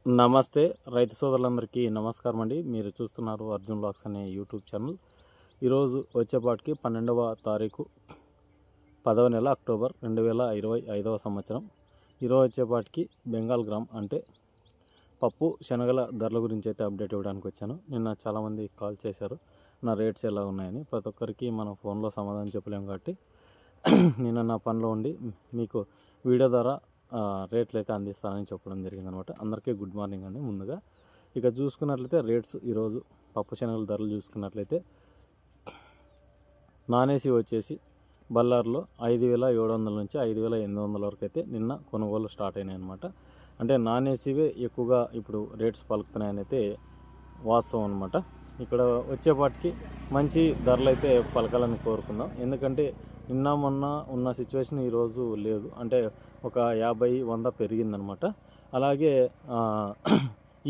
నమస్తే రైతు సోదరులందరికీ నమస్కారం అండి. మీరు చూస్తున్నారు అర్జున్ బ్లాగ్స్ అనే యూట్యూబ్ ఛానల్. ఈరోజు వచ్చేపాటికి 12వ తారీఖు 10వ నెల అక్టోబర్ 2025వ సంవత్సరం. ఈరోజు వచ్చేపాటికి బెంగాల్ గ్రామ్ అంటే పప్పు శనగల ధరల గురించి అయితే అప్డేట్ ఇవ్వడానికి వచ్చాను. నిన్న చాలామంది కాల్ చేశారు నా రేట్స్ ఎలా ఉన్నాయని. ప్రతి ఒక్కరికి మనం ఫోన్లో సమాధానం చెప్పలేము కాబట్టి నిన్న నా పనిలో ఉండి మీకు వీడియో ద్వారా రేట్లు అయితే అందిస్తానని చెప్పడం జరిగిందనమాట. అందరికీ గుడ్ మార్నింగ్ అండి. ముందుగా ఇక చూసుకున్నట్లయితే రేట్స్ ఈరోజు పప్పు శనగల ధరలు చూసుకున్నట్లయితే నాన్ ఏసీ వచ్చేసి బళ్ళార్లో 5,700 నుంచి 5,800 వరకు అయితే నిన్న కొనుగోలు స్టార్ట్ అయినాయి అనమాట. అంటే నాన్ ఏసీవే ఎక్కువగా ఇప్పుడు రేట్స్ పలుకుతున్నాయని అయితే వాస్తవం అనమాట. ఇక్కడ వచ్చేపాటికి మంచి ధరలు అయితే పలకాలని కోరుకుందాం. ఎందుకంటే నిన్న మొన్న ఉన్న సిచ్యువేషన్ ఈరోజు లేదు. అంటే ఒక 50-100 పెరిగిందనమాట. అలాగే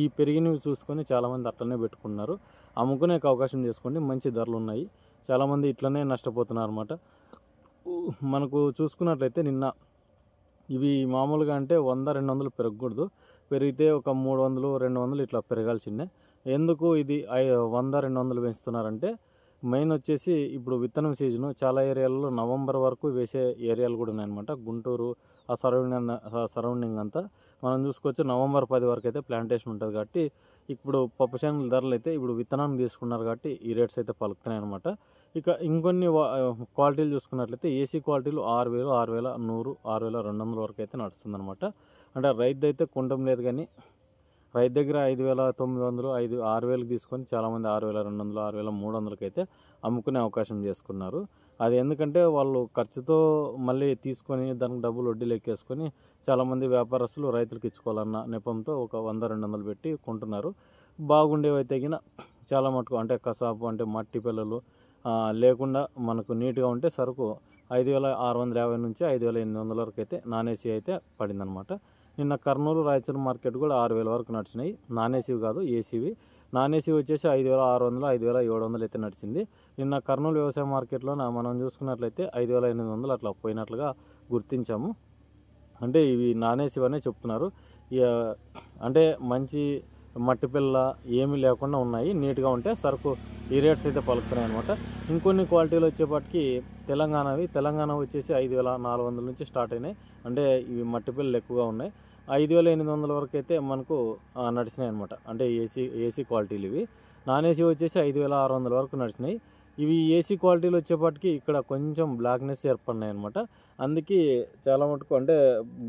ఈ పెరిగినవి చూసుకొని చాలామంది అట్లనే పెట్టుకున్నారు. అమ్ముకునే అవకాశం చేసుకోండి, మంచి ధరలు ఉన్నాయి. చాలామంది ఇట్లనే నష్టపోతున్నారు అనమాట. మనకు చూసుకున్నట్లయితే నిన్న ఇవి మామూలుగా అంటే 100-200 పెరగకూడదు. పెరిగితే ఒక 300-200 ఇట్లా పెరగాల్సిందే. ఎందుకు ఇది 100-200 పెంచుతున్నారంటే మెయిన్ వచ్చేసి ఇప్పుడు విత్తనం సీజను చాలా ఏరియాలలో నవంబర్ వరకు వేసే ఏరియాలు కూడా ఉన్నాయన్నమాట. గుంటూరు ఆ సరౌండింగ్ అంతా మనం చూసుకోవచ్చు. నవంబర్ 10 వరకు అయితే ప్లాంటేషన్ ఉంటుంది కాబట్టి ఇప్పుడు పప్పు శనగల ధరలు అయితే ఇప్పుడు విత్తనాన్ని తీసుకున్నారు కాబట్టి ఈ రేట్స్ అయితే పలుకుతున్నాయి అనమాట. ఇక ఇంకొన్ని క్వాలిటీలు చూసుకున్నట్లయితే ఏసీ క్వాలిటీలు 6,000, 6,100, 6,200 వరకు అయితే నడుస్తుంది అనమాట. అంటే రైతు అయితే కొండం లేదు కానీ రైతు దగ్గర 5,900, 6,000కి తీసుకొని చాలామంది 6,200, 6,300కి అయితే అమ్ముకునే అవకాశం చేసుకున్నారు. అది ఎందుకంటే వాళ్ళు ఖర్చుతో మళ్ళీ తీసుకొని దానికి డబ్బులు వడ్డీలు ఎక్కేసుకొని చాలామంది వ్యాపారస్తులు రైతులకు ఇచ్చుకోవాలన్న నెపంతో ఒక 100-200 పెట్టి కొంటున్నారు. బాగుండేవి అయితే గిన చాలా మటుకు అంటే కసాపు అంటే మట్టి పిల్లలు లేకుండా మనకు నీట్గా ఉంటే సరుకు 5,650 నుంచి 5,800 వరకు అయితే నాన్ ఏసీ అయితే పడిందనమాట. నిన్న కర్నూలు రాయచూరు మార్కెట్ కూడా 6,000 వరకు నడిచినాయి. నాన్ ఏసీవి కాదు, ఏసీవి. నాన్ ఏసీ వచ్చేసి 5,600, 5,700 అయితే నడిచింది. నిన్న కర్నూలు వ్యవసాయ మార్కెట్లో మనం చూసుకున్నట్లయితే 5,800 అట్లా పోయినట్లుగా గుర్తించాము. అంటే ఇవి నాన్ ఏసీ అనే చెప్తున్నారు. అంటే మంచి మట్టి పిల్ల ఏమీ లేకుండా ఉన్నాయి, నీట్గా ఉంటే సరుకు ఈ రేట్స్ అయితే పలుకుతున్నాయి అనమాట. ఇంకొన్ని క్వాలిటీలు వచ్చేపాటికి తెలంగాణ వచ్చేసి 5,400 నుంచి స్టార్ట్ అయినాయి. అంటే ఇవి మట్టి పిల్లలు ఎక్కువగా ఉన్నాయి. 5,800 వరకు అయితే మనకు నడిచినాయి అనమాట. అంటే ఏసీ క్వాలిటీలు ఇవి. నాన్ ఏసీ వచ్చేసి 5,600 వరకు నడిచినాయి. ఇవి ఏసీ క్వాలిటీలు వచ్చేపాటికి ఇక్కడ కొంచెం బ్లాక్నెస్ ఏర్పడినాయి అనమాట. అందుకే చాలా మటుకు అంటే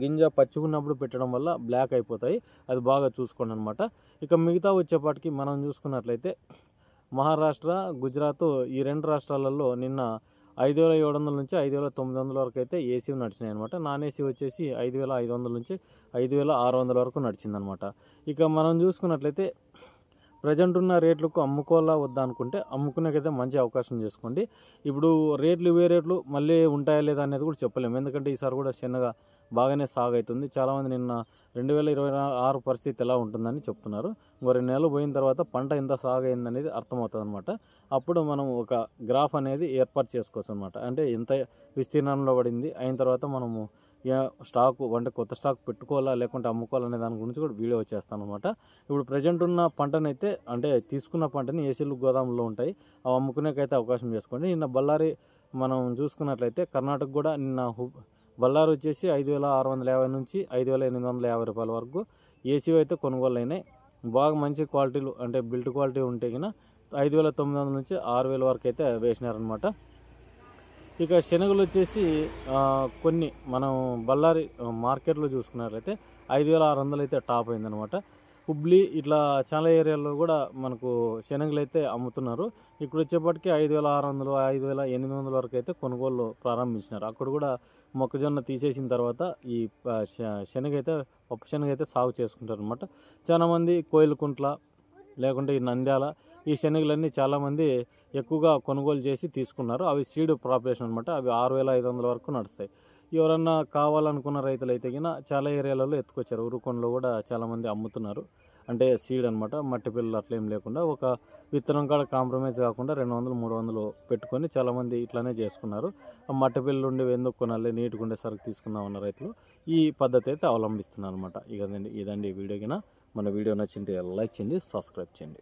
గింజ పచ్చిగున్నప్పుడు పెట్టడం వల్ల బ్లాక్ అయిపోతాయి. అది బాగా చూసుకోండి అనమాట. ఇక మిగతా వచ్చేపాటికి మనం చూసుకున్నట్లయితే మహారాష్ట్ర, గుజరాత్ ఈ రెండు రాష్ట్రాలలో నిన్న 5,700 నుంచి 5,900 వరకు అయితే ఏసీ నడిచినాయి అనమాట. నాన్ ఏసీ వచ్చేసి 5,500 నుంచి 5,600 వరకు నడిచిందనమాట. ఇక మనం చూసుకున్నట్లయితే ప్రజెంట్ ఉన్న రేట్లకు అమ్ముకోవాలా వద్దా అనుకుంటే అమ్ముకునేకైతే మంచి అవకాశం చేసుకోండి. ఇప్పుడు రేట్లు ఇవే రేట్లు మళ్ళీ ఉంటాయా లేదా అనేది కూడా చెప్పలేము. ఎందుకంటే ఈసారి కూడా శనగ బాగానే సాగు అవుతుంది. చాలామంది నిన్న 2026 పరిస్థితి ఎలా ఉంటుందని చెప్తున్నారు. ఇంకో 2 నెలలు పోయిన తర్వాత పంట ఎంత సాగు అయిందనేది అర్థమవుతుంది అనమాట. అప్పుడు మనం ఒక గ్రాఫ్ అనేది ఏర్పాటు చేసుకోవచ్చు అనమాట. అంటే ఎంత విస్తీర్ణంలో పడింది అయిన తర్వాత మనము స్టాకు అంటే కొత్త స్టాక్ పెట్టుకోవాలా లేకుంటే అమ్ముకోవాలనే దాని గురించి కూడా వీడియో వచ్చేస్తాను అనమాట. ఇప్పుడు ప్రజెంట్ ఉన్న పంటనైతే అంటే తీసుకున్న పంటని ఏసీలు గోదాములో ఉంటాయి, అవి అమ్ముకునేకైతే అవకాశం చేసుకోండి. నిన్న బళ్ళారి మనం చూసుకున్నట్లయితే కర్ణాటక కూడా నిన్న బళ్ళారి వచ్చేసి 5,650 నుంచి 5,850 రూపాయల వరకు ఏసీ అయితే కొనుగోలు అయినాయి. బాగా మంచి క్వాలిటీలు అంటే బిల్ట్ క్వాలిటీ ఉంటే కినా 5,900 నుంచి 6,000 వరకు అయితే వేసినారనమాట. ఇక శనగలు వచ్చేసి కొన్ని మనం బళ్ళారి మార్కెట్లో చూసుకున్నట్లయితే 5,600 అయితే టాప్ అయిందనమాట. హుబ్లీ ఇట్లా చాలా ఏరియాల్లో కూడా మనకు శనగలు అయితే అమ్ముతున్నారు. ఇప్పుడు వచ్చేప్పటికి 5,600, 5,800 వరకు అయితే కొనుగోలు ప్రారంభించినారు. అక్కడ కూడా మొక్కజొన్న తీసేసిన తర్వాత ఈ శనగ అయితే పప్పు శనగ అయితే సాగు చేసుకుంటారు అనమాట. చాలామంది కోయిలకుంట్ల లేకుంటే ఈ నంద్యాల ఈ శనగలన్నీ చాలామంది ఎక్కువగా కొనుగోలు చేసి తీసుకున్నారు. అవి సీడ్ ప్రాపరేషన్ అనమాట. అవి 6,500 వరకు నడుస్తాయి. ఎవరన్నా కావాలనుకున్న రైతులు అయితే కినా చాలా ఏరియాలలో ఎత్తుకొచ్చారు. ఉరుకొండలో కూడా చాలామంది అమ్ముతున్నారు. అంటే సీడ్ అనమాట, మట్టి పిల్లలు అట్లా ఏం లేకుండా ఒక విత్తనం కాడ కాంప్రమైజ్ కాకుండా 200, 300 పెట్టుకొని చాలామంది ఇట్లానే చేసుకున్నారు. మట్టి పిల్లలు ఉండి ఎందుకు కొనాలి, నీట్గా ఉండే సరుకు తీసుకుందామన్న రైతులు ఈ పద్ధతి అయితే అవలంబిస్తున్నారు అనమాట. ఇదండి ఈ వీడియోకినా మన వీడియో నచ్చింటే లైక్ చేయండి, సబ్స్క్రైబ్ చేయండి.